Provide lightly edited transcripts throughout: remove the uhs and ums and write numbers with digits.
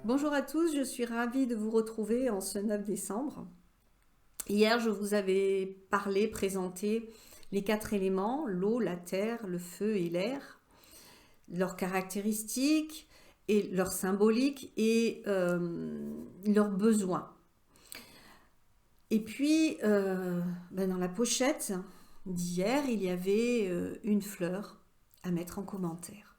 Bonjour à tous, je suis ravie de vous retrouver en ce 9 décembre. Hier, je vous avais présenté les quatre éléments, l'eau, la terre, le feu et l'air, leurs caractéristiques et leurs symboliques et leurs besoins. Et puis, dans la pochette d'hier, il y avait une fleur à mettre en commentaire.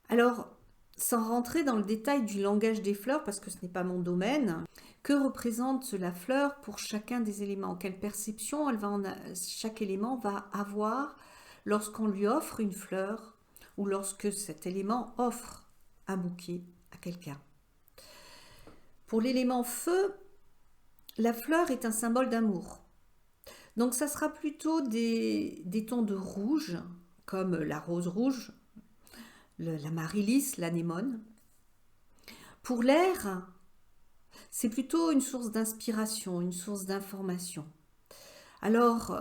Alors, sans rentrer dans le détail du langage des fleurs, parce que ce n'est pas mon domaine, que représente la fleur pour chacun des éléments? Quelle perception chaque élément va avoir lorsqu'on lui offre une fleur ou lorsque cet élément offre un bouquet à quelqu'un? Pour l'élément feu, la fleur est un symbole d'amour. Donc ça sera plutôt des tons de rouge, comme la rose rouge, la maryllis, l'anémone. Pour l'air, c'est plutôt une source d'inspiration, une source d'information. Alors,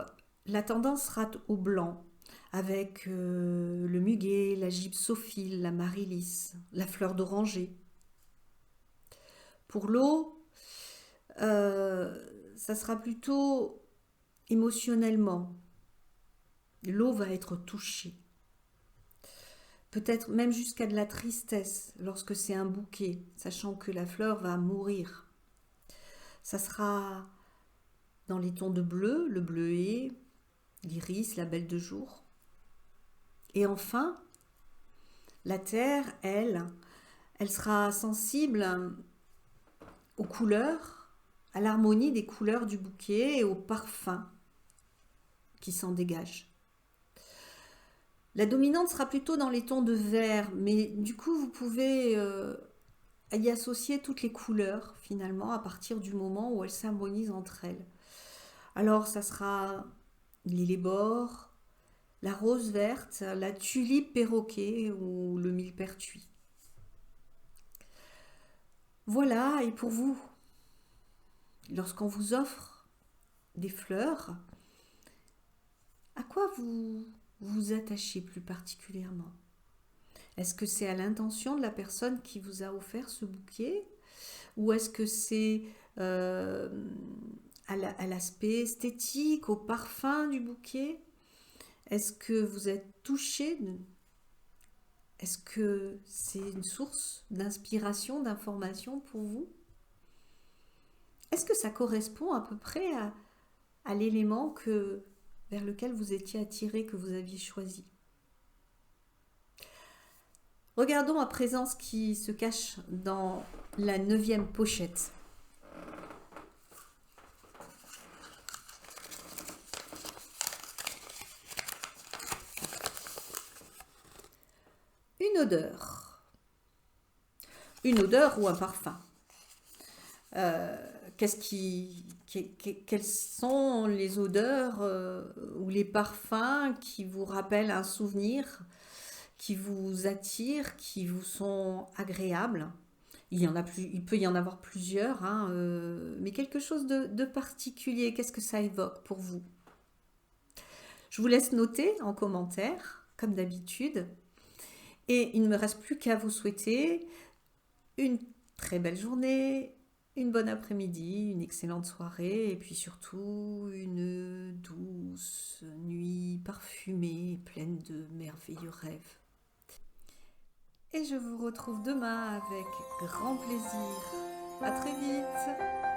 la tendance sera au blanc, avec le muguet, la gypsophile, la maryllis, la fleur d'oranger. Pour l'eau, ça sera plutôt émotionnellement. L'eau va être touchée. Peut-être même jusqu'à de la tristesse lorsque c'est un bouquet, sachant que la fleur va mourir. Ça sera dans les tons de bleu, le bleuet, l'iris, la belle de jour. Et enfin, la terre, elle sera sensible aux couleurs, à l'harmonie des couleurs du bouquet et au parfum qui s'en dégage. La dominante sera plutôt dans les tons de vert, mais du coup, vous pouvez y associer toutes les couleurs, finalement, à partir du moment où elles s'harmonisent entre elles. Alors, ça sera l'hellebore, la rose verte, la tulipe perroquet ou le millepertuis. Voilà, et pour vous, lorsqu'on vous offre des fleurs, à quoi vous vous attachez plus particulièrement? Est-ce que c'est à l'intention de la personne qui vous a offert ce bouquet? Ou est-ce que c'est à l'aspect esthétique, au parfum du bouquet? Est-ce que vous êtes touché? Est-ce que c'est une source d'inspiration, d'information pour vous? Est-ce que ça correspond à peu près à l'élément vers lequel vous étiez attiré, que vous aviez choisi? Regardons à présent ce qui se cache dans la 9e pochette. Une odeur. Une odeur ou un parfum. Quelles sont les odeurs ou les parfums qui vous rappellent un souvenir, qui vous attirent, qui vous sont agréables? Il peut y en avoir plusieurs, hein, mais quelque chose de particulier. Qu'est-ce que ça évoque pour vous? Je vous laisse noter en commentaire, comme d'habitude. Et il ne me reste plus qu'à vous souhaiter une très belle journée, une bonne après-midi, une excellente soirée et puis surtout une douce nuit parfumée, pleine de merveilleux rêves. Et je vous retrouve demain avec grand plaisir. À très vite!